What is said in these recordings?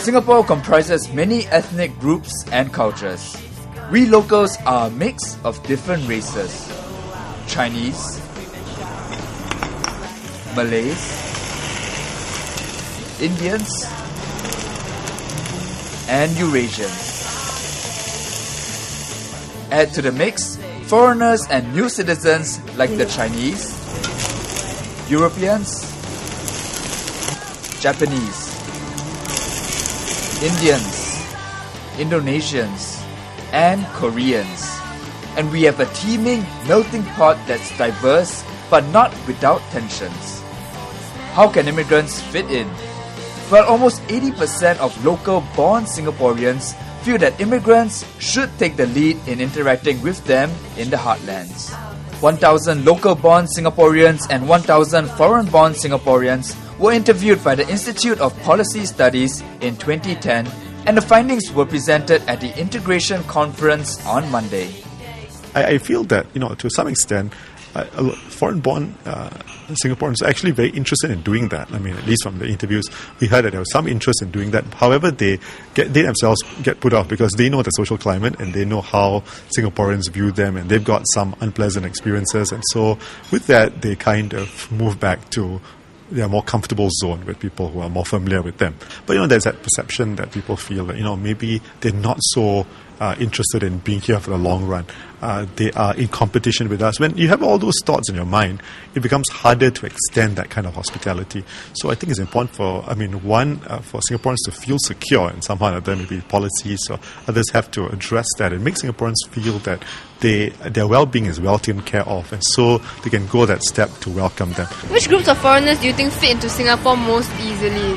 Singapore comprises many ethnic groups and cultures. We locals are a mix of different races: Chinese, Malays, Indians, and Eurasians. Add to the mix foreigners and new citizens like the Chinese, Europeans, Japanese, Indians, Indonesians, and Koreans. And we have a teeming melting pot that's diverse but not without tensions. How can immigrants fit in? Well, almost 80% of local-born Singaporeans feel that immigrants should take the lead in interacting with them in the heartlands. 1,000 local-born Singaporeans and 1,000 foreign-born Singaporeans were interviewed by the Institute of Policy Studies in 2010, and the findings were presented at the Integration Conference on Monday. I feel that, to some extent, foreign-born Singaporeans are actually very interested in doing that. I mean, at least from the interviews, we heard that there was some interest in doing that. However, they themselves get put off because they know the social climate and they know how Singaporeans view them, and they've got some unpleasant experiences. And so with that, they kind of move back to their more comfortable zone with people who are more familiar with them. But, there's that perception that people feel that, maybe they're not so interested in being here for the long run. They are in competition with us. When you have all those thoughts in your mind, it becomes harder to extend that kind of hospitality. So I think it's important for Singaporeans to feel secure, and somehow or other, maybe policies or others have to address that and make Singaporeans feel that their well-being is well taken care of, and so they can go that step to welcome them. Which groups of foreigners do you think fit into Singapore most easily?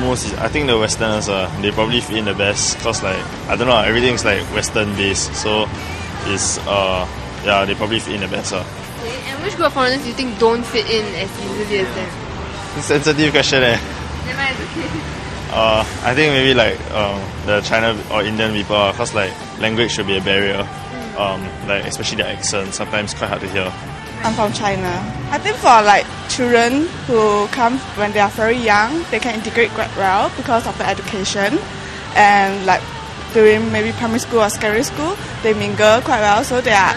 I think the Westerners they probably fit in the best because everything's like Western based, so it's they probably fit in the best. Okay. And which group of foreigners do you think don't fit in as easily as them? It's a sensitive question. Never mind, it's okay. I think maybe the China or Indian people, because language should be a barrier. Especially their accent, sometimes quite hard to hear. I'm from China. I think for children who come when they are very young, they can integrate quite well because of the education, and during maybe primary school or secondary school, they mingle quite well, so they are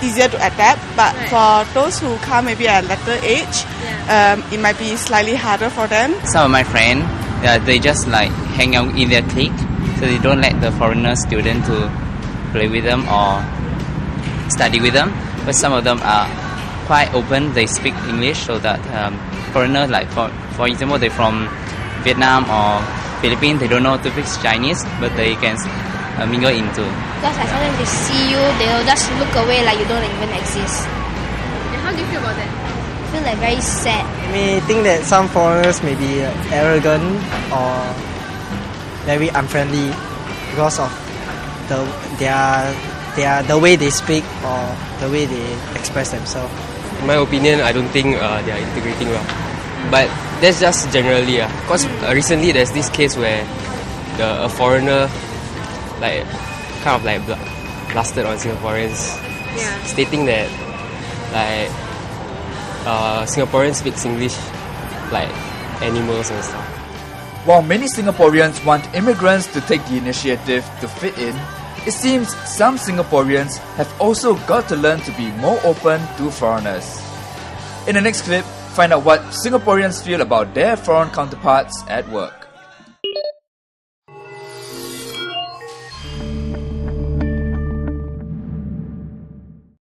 easier to adapt. But for those who come maybe at a later age, it might be slightly harder for them. Some of my friends, they just hang out in their clique, so they don't let the foreigner student to play with them or study with them. But some of them are quite open. They speak English, so that foreigners, for example, they're from Vietnam or Philippines, they don't know to speak Chinese, but they can mingle into. Because sometimes they see you, they'll just look away like you don't even exist. And how do you feel about that? I feel very sad. I may think that some foreigners may be arrogant or very unfriendly because of the way they speak or the way they express themselves. In my opinion, I don't think they are integrating well. But that's just generally. Because recently there's this case where a foreigner blasted on Singaporeans, stating that Singaporeans speak English like animals and stuff. While many Singaporeans want immigrants to take the initiative to fit in, it seems some Singaporeans have also got to learn to be more open to foreigners. In the next clip, find out what Singaporeans feel about their foreign counterparts at work.